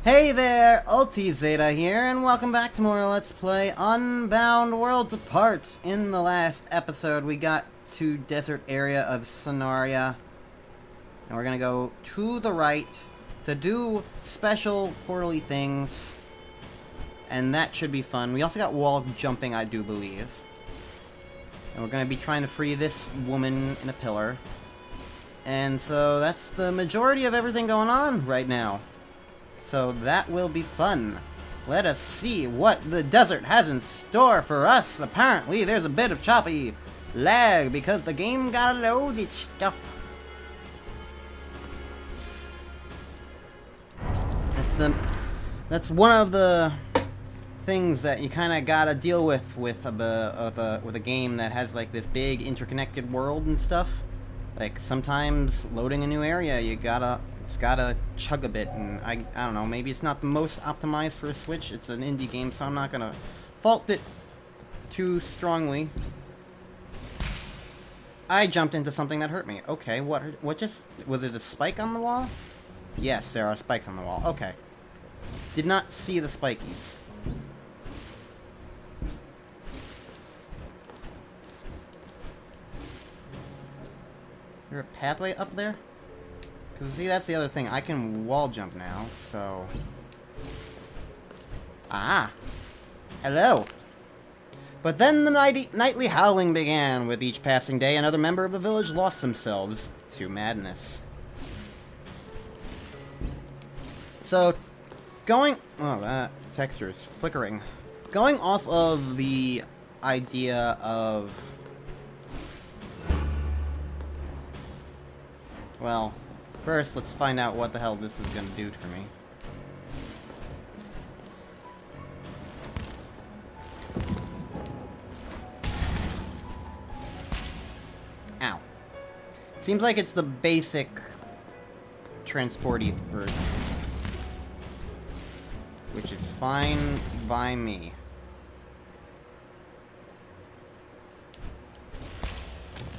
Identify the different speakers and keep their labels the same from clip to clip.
Speaker 1: Hey there, Zeta here, and welcome back to more Let's Play Unbound Worlds Apart. In the last episode, we got to desert area of Sonaria, and we're gonna go to the right to do special quarterly things, and that should be fun. We also got wall jumping, I do believe. And we're gonna be trying to free this woman in a pillar. And so that's the majority of everything going on right now. So that will be fun. Let us see what the desert has in store for us. Apparently there's a bit of choppy lag because the game gotta load its stuff. That's one of the things that you kind of gotta deal with a game that has like this big interconnected world and stuff. Like sometimes loading a new area, it's gotta chug a bit, and I don't know, maybe it's not the most optimized for a Switch. It's an indie game, so I'm not gonna fault it too strongly. I jumped into something that hurt me. Okay, what just, was it a spike on the wall? Yes, there are spikes on the wall. Okay. Did not see the spikies. Is there a pathway up there? Because, see, that's the other thing. I can wall jump now, so... Ah! Hello! But then the nightly howling began. With each passing day, another member of the village lost themselves to madness. So, going... Oh, that texture is flickering. Going off of the idea of... Well, first, let's find out what the hell this is gonna do for me. Ow. Seems like it's the basic transporty version. Which is fine by me.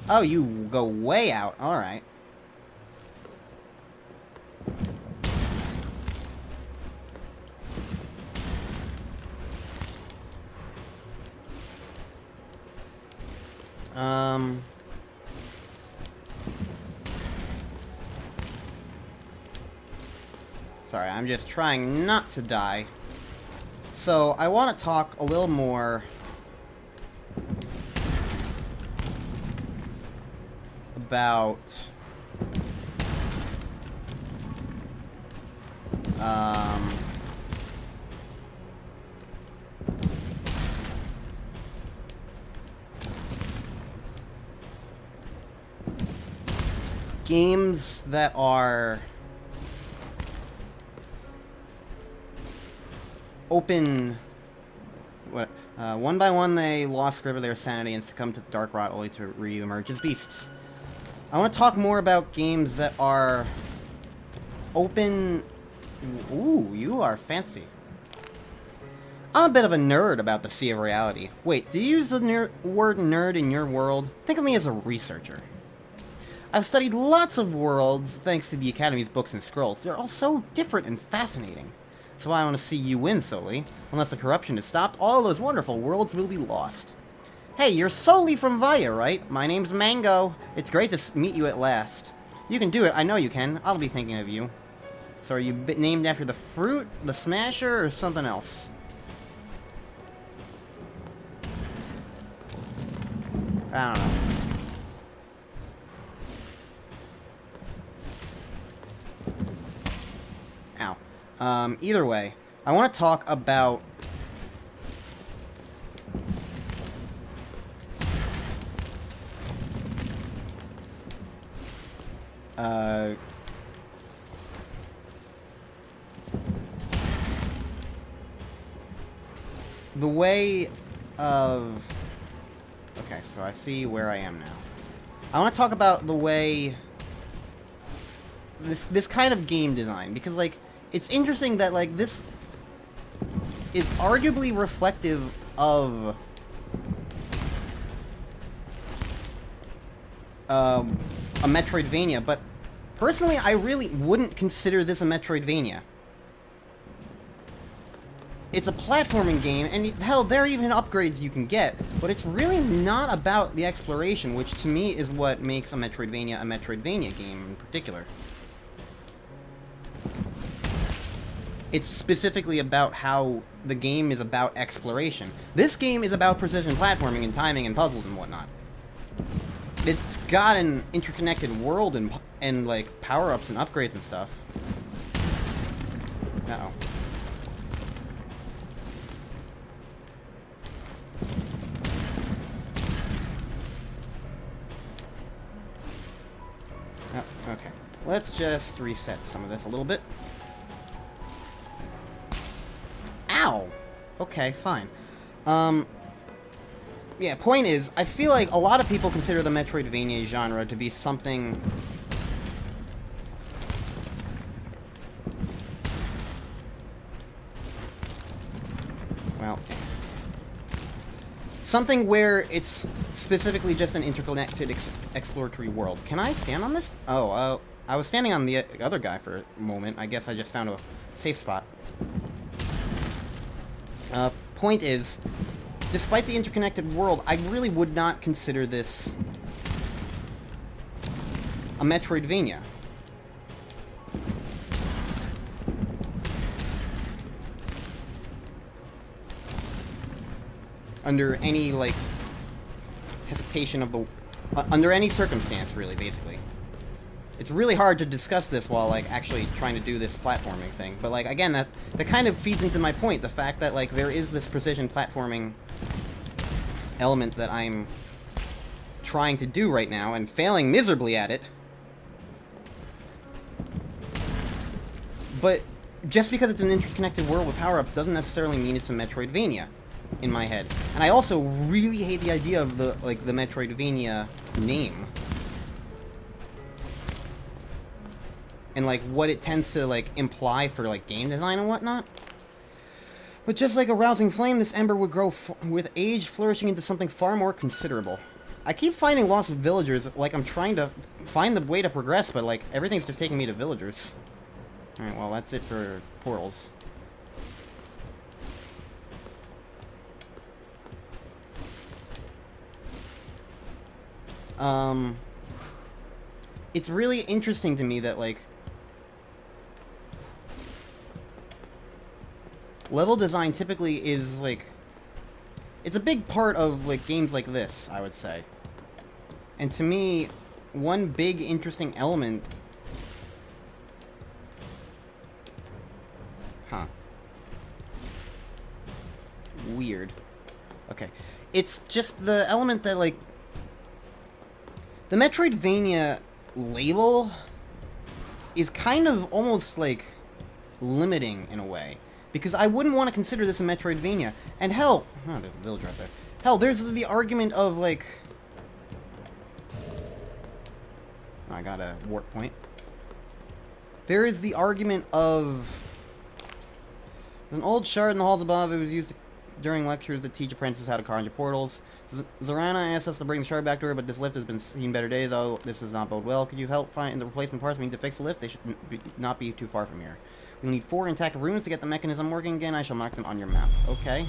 Speaker 1: Oh, you go way out. Alright. Sorry, I'm just trying not to die. So, I want to talk a little more about games that are open. One by one they lost grip of their sanity and succumbed to the dark rot only to re-emerge as beasts. I want to talk more about games that are open. Ooh, you are fancy. I'm a bit of a nerd about the Sea of Reality. Wait, do you use the word nerd in your world? Think of me as a researcher. I've studied lots of worlds thanks to the Academy's books and scrolls. They're all so different and fascinating. That's why I want to see you win, Soli. Unless the corruption is stopped, all those wonderful worlds will be lost. Hey, you're Soli from Vaya, right? My name's Mango. It's great to meet you at last. You can do it, I know you can. I'll be thinking of you. So are you named after the fruit, the smasher, or something else? I don't know. Ow. Either way, I want to talk about the way of... Okay, so I see where I am now. I want to talk about the way... This kind of game design, because, like, it's interesting that, like, this is arguably reflective of a Metroidvania, but personally, I really wouldn't consider this a Metroidvania. it's a platforming game, and hell, there are even upgrades you can get, but it's really not about the exploration, which to me is what makes a Metroidvania game in particular. It's specifically about how the game is about exploration. This game is about precision platforming and timing and puzzles and whatnot. It's got an interconnected world and like power-ups and upgrades and stuff. Uh-oh. Oh, okay. Let's just reset some of this a little bit. Ow! Okay, fine. Yeah, point is, I feel like a lot of people consider the Metroidvania genre to be something... Well... Something where it's specifically just an interconnected exploratory world. Can I stand on this? Oh, I was standing on the other guy for a moment. I guess I just found a safe spot. Point is, despite the interconnected world, I really would not consider this a Metroidvania. Under any, like, hesitation of the... under any circumstance, really, basically. It's really hard to discuss this while, like, actually trying to do this platforming thing. But, like, again, that kind of feeds into my point. The fact that, like, there is this precision platforming element that I'm trying to do right now, and failing miserably at it. But just because it's an interconnected world with power-ups doesn't necessarily mean it's a Metroidvania, in my head. And I also really hate the idea of the, like, the Metroidvania name. And, like, what it tends to, like, imply for, like, game design and whatnot. But just like a rousing flame, this ember would grow with age, flourishing into something far more considerable. I keep finding lost villagers, like I'm trying to find the way to progress, but, like, everything's just taking me to villagers. Alright, well, that's it for portals. It's really interesting to me that, like, level design typically is, like, it's a big part of, like, games like this, I would say. And to me, one big interesting element... Huh. Weird. Okay. It's just the element that, like, the Metroidvania label is kind of almost, like, limiting in a way. Because I wouldn't want to consider this a Metroidvania. And hell... Oh, there's a villager right there. Hell, there's the argument of, like... Oh, I got a warp point. There is the argument of... There's an old shard in the halls above. It was used during lectures that teach apprentices how to conjure portals. Zorana asked us to bring the shard back to her, but this lift has been seen better days. Oh, this does not bode well. Could you help find the replacement parts we need to fix the lift? They should not be too far from here. We'll need 4 intact runes to get the mechanism working again. I shall mark them on your map. Okay.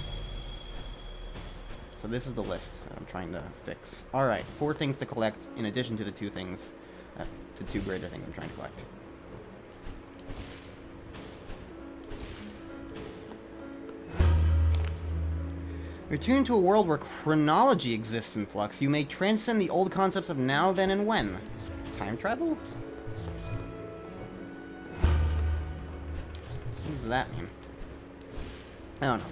Speaker 1: So this is the lift that I'm trying to fix. Alright, 4 things to collect in addition to the 2 things, the 2 greater things I'm trying to collect. Return to a world where chronology exists in flux. You may transcend the old concepts of now, then, and when. Time travel? What does that mean? I don't know.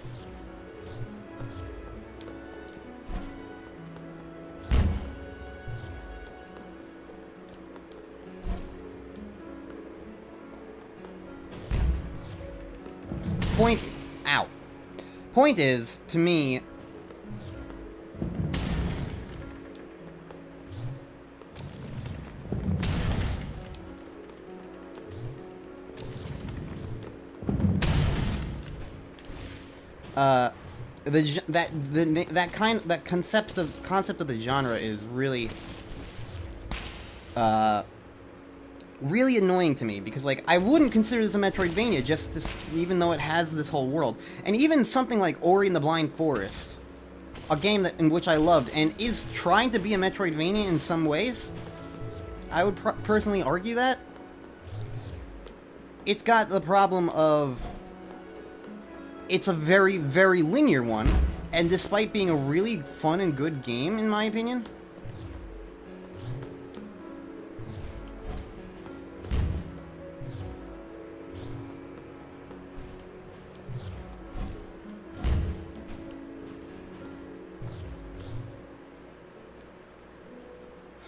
Speaker 1: Point is, to me... that concept of the genre is really really annoying to me, because, like, I wouldn't consider this a Metroidvania, just this, even though it has this whole world. And even something like Ori and the Blind Forest, a game in which I loved, and is trying to be a Metroidvania in some ways, I would personally argue that. It's got the problem of, it's a very, very linear one, and despite being a really fun and good game, in my opinion,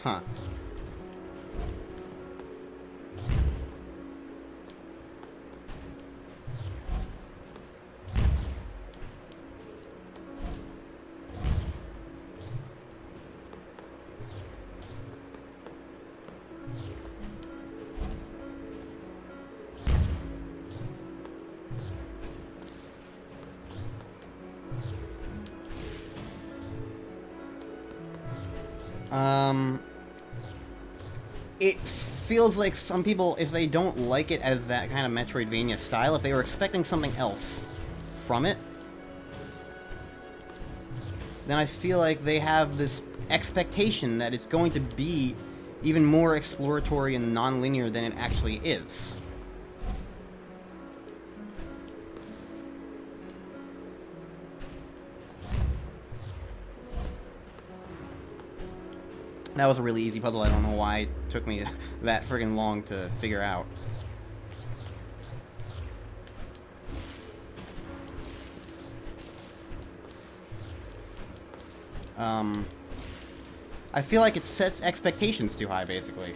Speaker 1: huh. It feels like some people, if they don't like it as that kind of Metroidvania style, if they were expecting something else from it, then I feel like they have this expectation that it's going to be even more exploratory and non-linear than it actually is. That was a really easy puzzle. I don't know why it took me that friggin' long to figure out. I feel like it sets expectations too high, basically.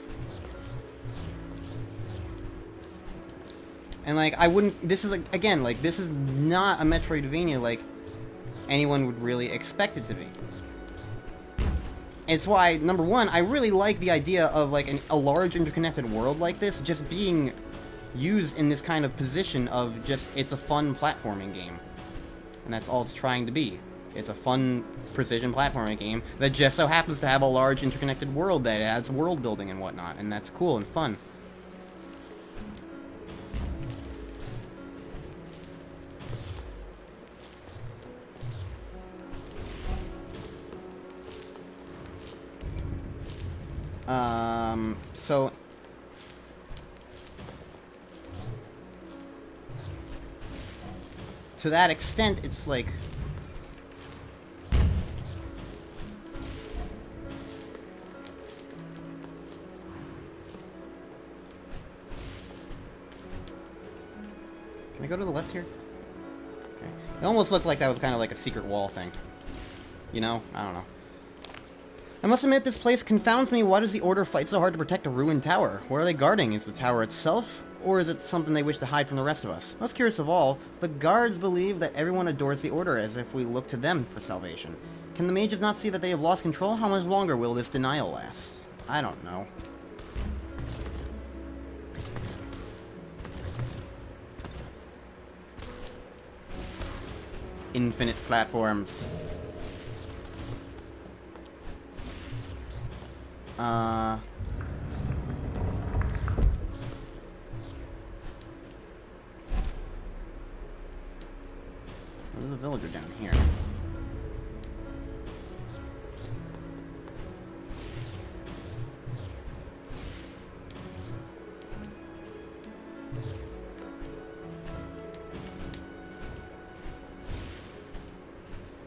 Speaker 1: And, like, I wouldn't... This is, again, like, this is not a Metroidvania like anyone would really expect it to be. It's why, number one, I really like the idea of, like, a large interconnected world like this just being used in this kind of position of just, it's a fun platforming game. And that's all it's trying to be. It's a fun precision platforming game that just so happens to have a large interconnected world that adds world building and whatnot, and that's cool and fun. So... to that extent, it's like... Can I go to the left here? Okay. It almost looked like that was kind of like a secret wall thing. You know? I don't know. I must admit, this place confounds me. Why does the Order fight so hard to protect a ruined tower? What are they guarding? Is the tower itself? Or is it something they wish to hide from the rest of us? Most curious of all, the guards believe that everyone adores the Order as if we look to them for salvation. Can the mages not see that they have lost control? How much longer will this denial last? I don't know. Infinite platforms. There's a villager down here.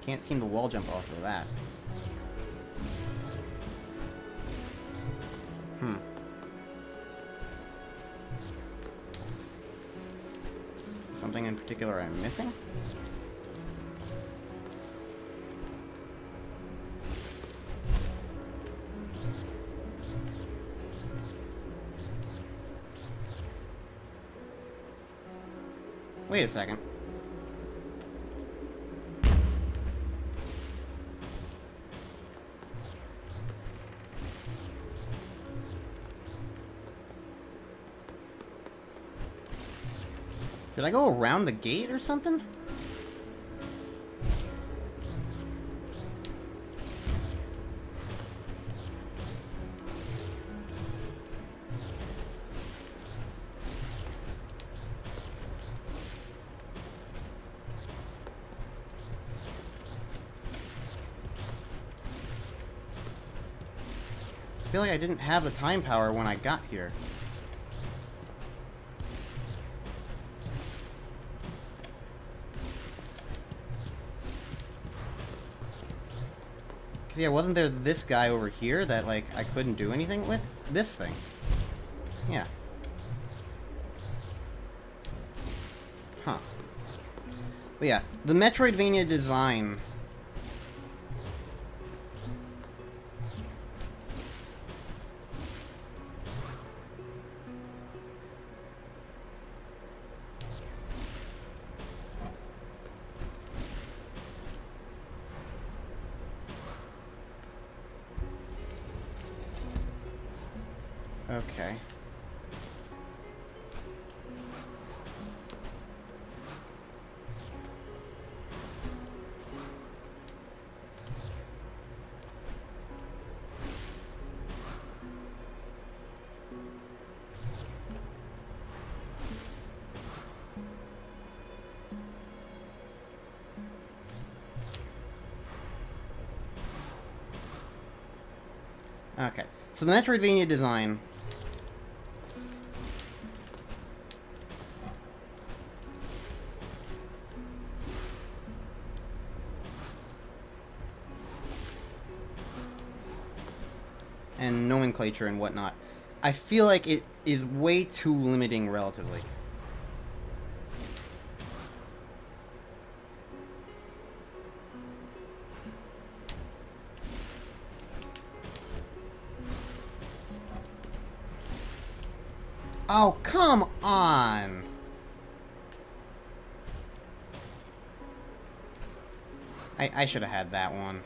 Speaker 1: Can't seem to wall jump off of that. Something in particular I'm missing? Wait a second. Did I go around the gate or something? I feel like I didn't have the time power when I got here. Because, yeah, wasn't there this guy over here that, like, I couldn't do anything with? This thing. Yeah. Huh. But yeah, the Metroidvania design... Okay. Okay. So the Metroidvania design... and nomenclature and whatnot, I feel like it is way too limiting relatively. Oh, come on! I should have had that one.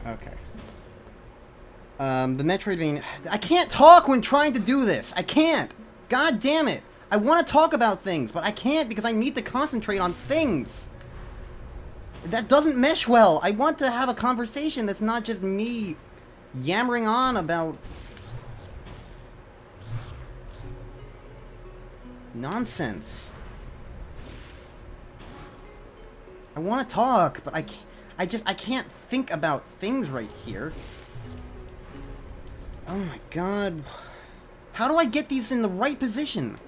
Speaker 1: Okay. The Metroidvania... I can't talk when trying to do this! I can't! God damn it! I want to talk about things, but I can't because I need to concentrate on things! That doesn't mesh well! I want to have a conversation that's not just me yammering on about... nonsense. I want to talk, but I can't... I can't think about things right here. Oh my god. How do I get these in the right position?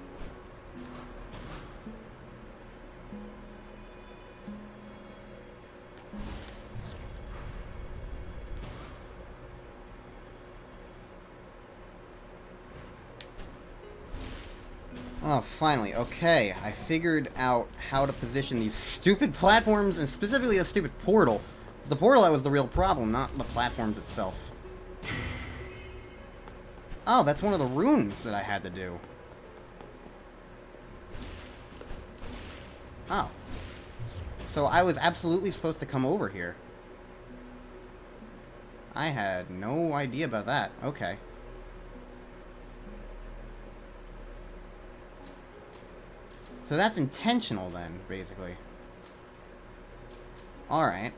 Speaker 1: Oh, finally. Okay, I figured out how to position these stupid platforms, and specifically a stupid portal. It's the portal that was the real problem, not the platforms itself. Oh, that's one of the runes that I had to do. Oh. So I was absolutely supposed to come over here. I had no idea about that. Okay. So that's intentional then, basically. Alright.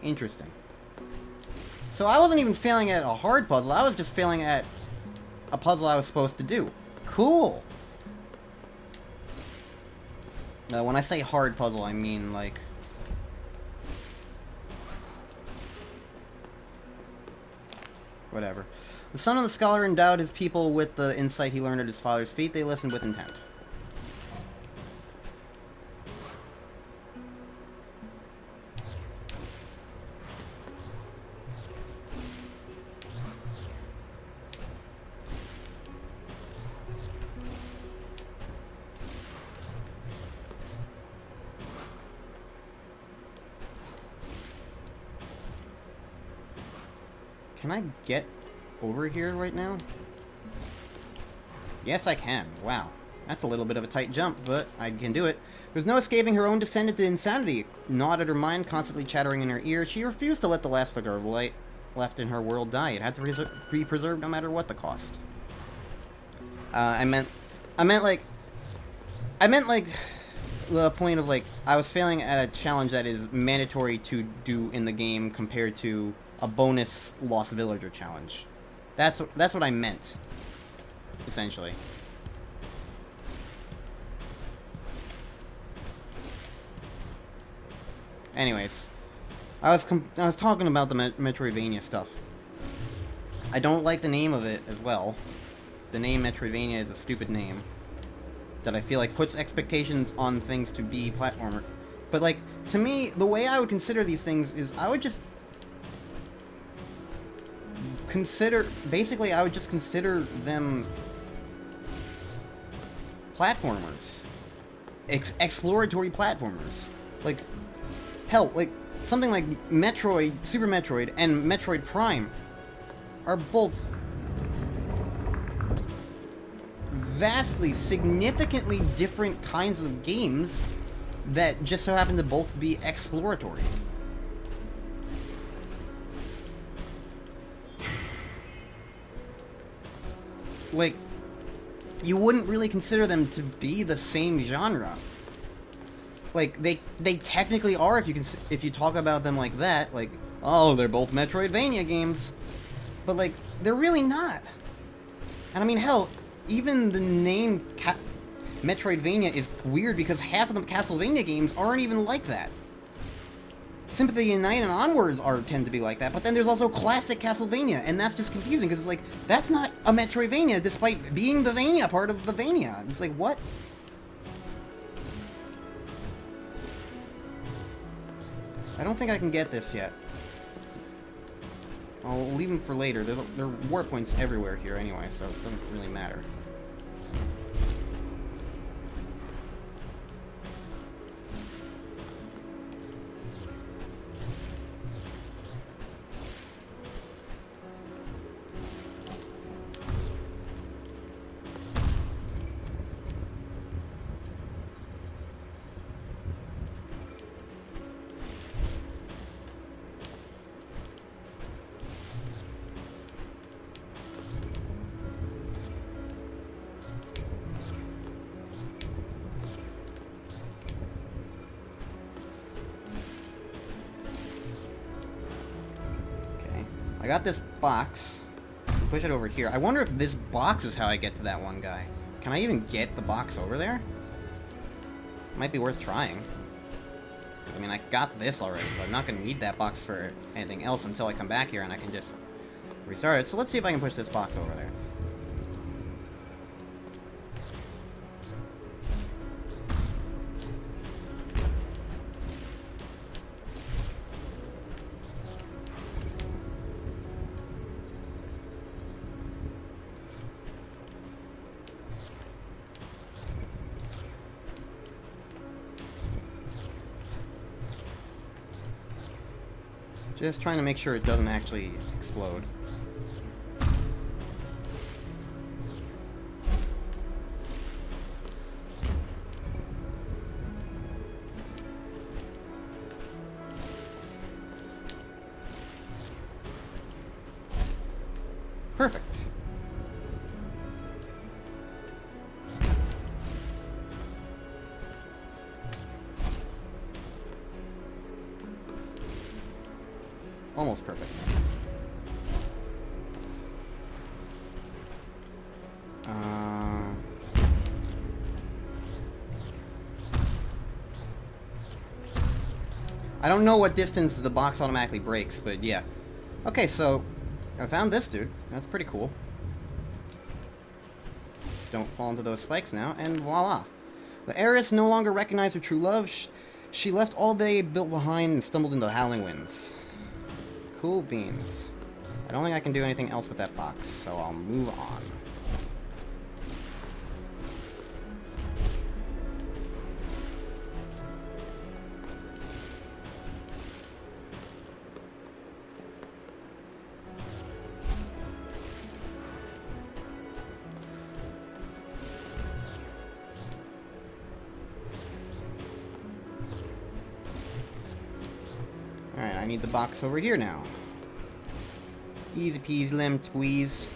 Speaker 1: Interesting. So I wasn't even failing at a hard puzzle, I was just failing at a puzzle I was supposed to do. Cool! When I say hard puzzle, I mean, like... whatever. The son of the scholar endowed his people with the insight he learned at his father's feet. They listened with intent. Can I get over here right now? Yes, I can. Wow. That's a little bit of a tight jump, but I can do it. There's no escaping her own descent into insanity. Gnawed at her mind, constantly chattering in her ear, she refused to let the last flicker of light left in her world die. It had to be preserved no matter what the cost. I meant like the point of, like, I was failing at a challenge that is mandatory to do in the game compared to a bonus Lost Villager challenge. That's what I meant, essentially. Anyways, I was talking about the Metroidvania stuff. I don't like the name of it as well. The name Metroidvania is a stupid name that I feel like puts expectations on things to be platformer. But like, to me, the way I would consider these things is I would just consider them platformers. Exploratory platformers. Like, hell, like, something like Metroid, Super Metroid, and Metroid Prime are both vastly, significantly different kinds of games that just so happen to both be exploratory. Like, you wouldn't really consider them to be the same genre. Like, they technically are if you talk about them like that, like, oh, they're both Metroidvania games. But, like, they're really not. And I mean, hell, even the name Metroidvania is weird because half of the Castlevania games aren't even like that. Symphony Unite and onwards tend to be like that, but then there's also classic Castlevania, and that's just confusing because it's like, that's not a Metroidvania despite being the Vania part of the Vania. It's like, what? I don't think I can get this yet. I'll leave them for later. There are warp points everywhere here anyway, so it doesn't really matter. I got this box. Push it over here. I wonder if this box is how I get to that one guy. Can I even get the box over there? Might be worth trying. I mean, I got this already, so I'm not going to need that box for anything else until I come back here and I can just restart it. So let's see if I can push this box over there. Just trying to make sure it doesn't actually explode. Perfect. Almost perfect. I don't know what distance the box automatically breaks, but yeah. Okay, so I found this dude. That's pretty cool. Just don't fall into those spikes now, and voila. The heiress no longer recognized her true love. She left all they built behind and stumbled into the howling winds. Cool beans. I don't think I can do anything else with that box, so I'll move on. Alright, I need the box over here now. Easy peasy lemon squeeze.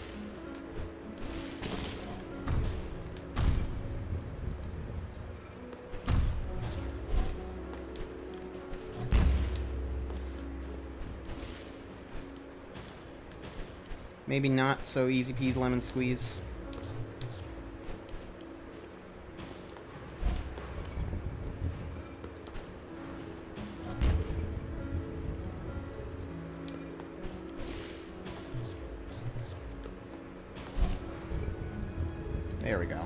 Speaker 1: maybe not so easy peasy lemon squeeze. There we go.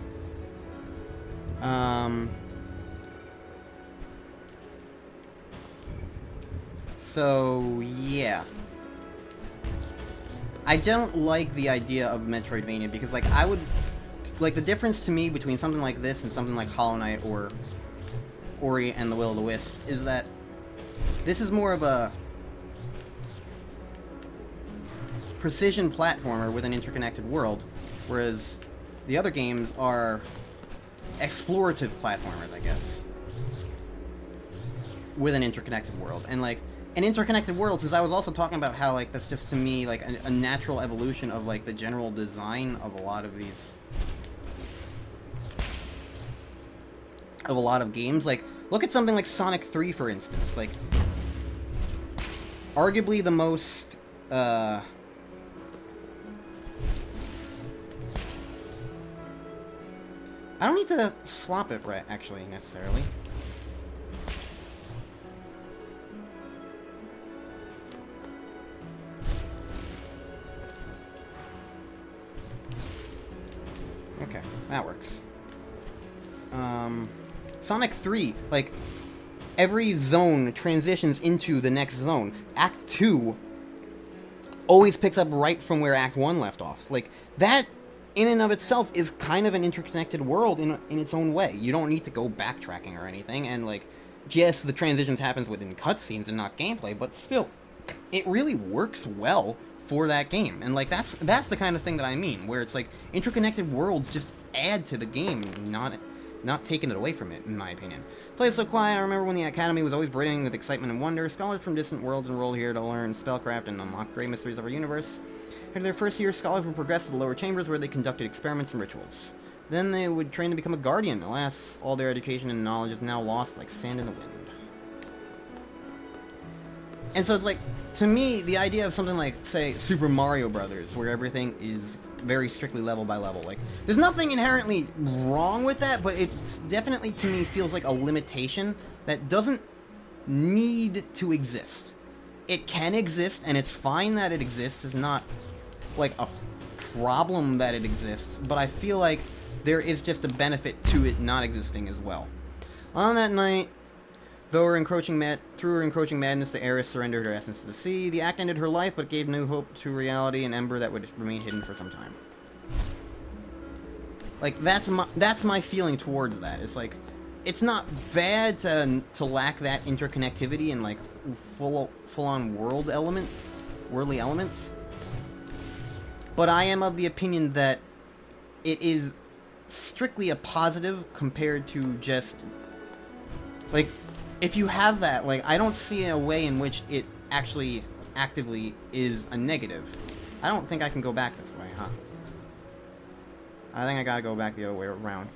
Speaker 1: So, yeah. I don't like the idea of Metroidvania because, like, I would... Like, the difference to me between something like this and something like Hollow Knight or Ori and the Will of the Wisp is that this is more of a precision platformer with an interconnected world, whereas the other games are explorative platformers, I guess, with an interconnected world. And, like, an interconnected world, since I was also talking about how, like, that's just, to me, like, a natural evolution of, like, the general design of a lot of these... of a lot of games. Like, look at something like Sonic 3, for instance. Like, arguably the most, I don't need to swap it, right, actually, necessarily. Okay, that works. Sonic 3, like, every zone transitions into the next zone. Act 2 always picks up right from where Act 1 left off. Like, that, in and of itself, is kind of an interconnected world in its own way. You don't need to go backtracking or anything, and, like, yes, the transitions happens within cutscenes and not gameplay, but still, it really works well for that game. And, like, that's the kind of thing that I mean, where it's, like, interconnected worlds just add to the game, not taking it away from it, in my opinion. Place so quiet, I remember when the Academy was always brimming with excitement and wonder. Scholars from distant worlds enrolled here to learn spellcraft and unlock great mysteries of our universe. After their first year, scholars would progress to the lower chambers where they conducted experiments and rituals. Then they would train to become a guardian. Alas, all their education and knowledge is now lost like sand in the wind. And so it's like, to me, the idea of something like, say, Super Mario Brothers, where everything is very strictly level by level, like, there's nothing inherently wrong with that, but it's definitely, to me, feels like a limitation that doesn't need to exist. It can exist, and it's fine that it exists. It's not, like, a problem that it exists, but I feel like there is just a benefit to it not existing as well. On that night, through her encroaching madness, the heiress surrendered her essence to the sea. The act ended her life, but gave new hope to reality, an ember that would remain hidden for some time. Like, that's my feeling towards that. It's like, it's not bad to lack that interconnectivity and, like, full-on worldly elements. But I am of the opinion that it is strictly a positive compared to just, like, if you have that, like, I don't see a way in which it actually actively is a negative. I don't think I can go back this way, huh? I think I gotta go back the other way around.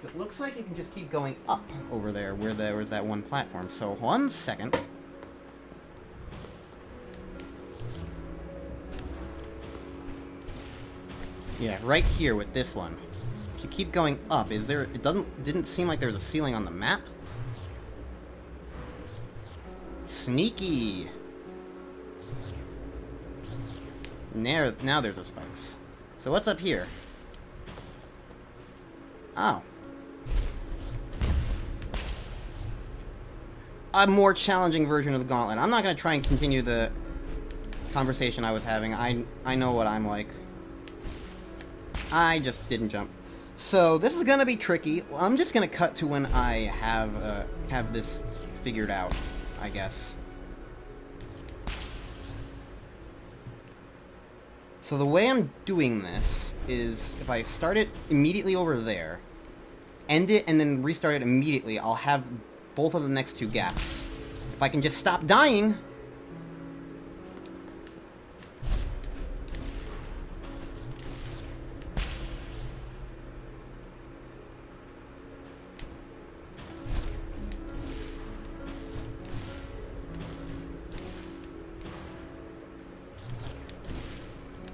Speaker 1: It looks like you can just keep going up over there where there was that one platform. So, 1 second. Yeah, right here with this one. If you keep going up, didn't seem like there was a ceiling on the map? Sneaky! Now there's the spikes. So what's up here? Oh. A more challenging version of the gauntlet. I'm not going to try and continue the conversation I was having. I know what I'm like. I just didn't jump. So this is going to be tricky. I'm just going to cut to when I have this figured out, I guess. So the way I'm doing this is, if I start it immediately over there, end it, and then restart it immediately, I'll have both of the next two gaps. If I can just stop dying...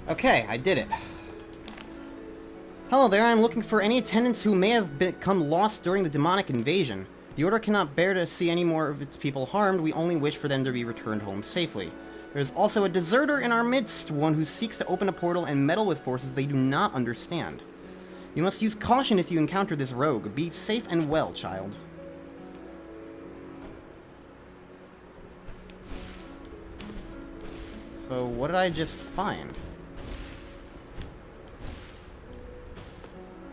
Speaker 1: Okay, I did it. Hello there, I'm looking for any attendants who may have become lost during the demonic invasion. The Order cannot bear to see any more of its people harmed. We only wish for them to be returned home safely. There is also a deserter in our midst, one who seeks to open a portal and meddle with forces they do not understand. You must use caution if you encounter this rogue. Be safe and well, child. So, what did I just find?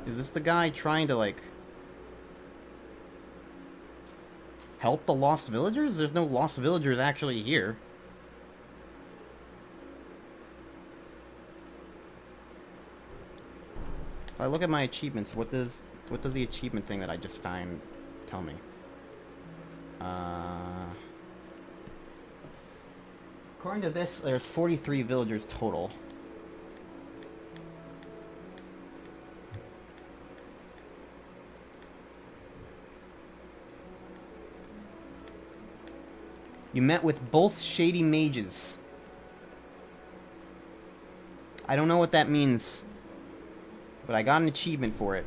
Speaker 1: Is this the guy trying to, like, help the lost villagers? There's no lost villagers actually here. If I look at my achievements, what does the achievement thing that I just found tell me? According to this, there's 43 villagers total. You met with both shady mages. I don't know what that means, but I got an achievement for it.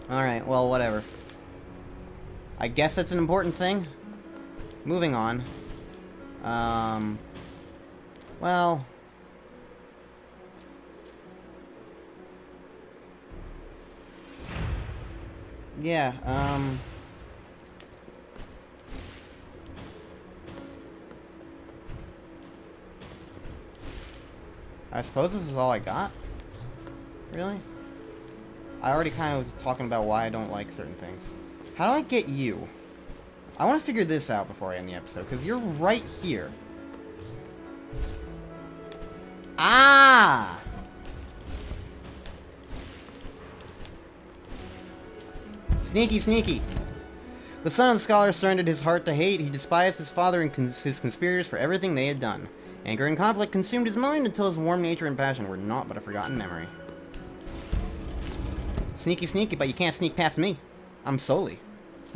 Speaker 1: Alright, well, whatever. I guess that's an important thing. Moving on. Well... yeah, I suppose this is all I got? Really? I already kind of was talking about why I don't like certain things. How do I get you? I want to figure this out before I end the episode, because you're right here. Ah! Sneaky, sneaky. The son of the scholar surrendered his heart to hate. He despised his father and his conspirators for everything they had done. Anger and conflict consumed his mind until his warm nature and passion were naught but a forgotten memory. Sneaky, sneaky, but you can't sneak past me. I'm Soli.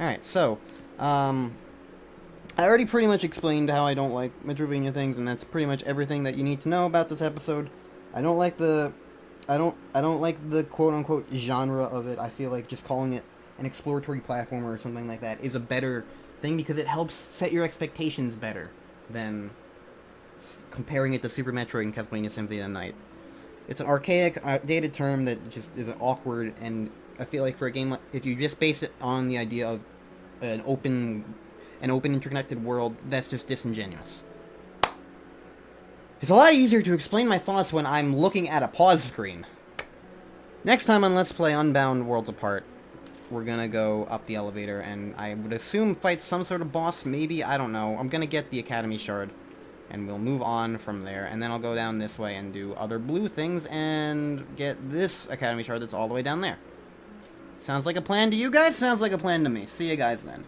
Speaker 1: Alright, so, I already pretty much explained how I don't like Metroidvania things, and that's pretty much everything that you need to know about this episode. I don't like the quote-unquote genre of it. I feel like just calling it an exploratory platformer or something like that is a better thing, because it helps set your expectations better than comparing it to Super Metroid and Castlevania Symphony of the Night. It's an archaic, outdated term that just is awkward, and I feel like for a game like, if you just base it on the idea of an open interconnected world, that's just disingenuous. It's a lot easier to explain my thoughts when I'm looking at a pause screen. Next time on Let's Play Unbound Worlds Apart, we're gonna go up the elevator, and I would assume fight some sort of boss, maybe, I don't know. I'm gonna get the Academy Shard, and we'll move on from there, and then I'll go down this way and do other blue things, and get this Academy Shard that's all the way down there. Sounds like a plan to you guys? Sounds like a plan to me. See you guys then.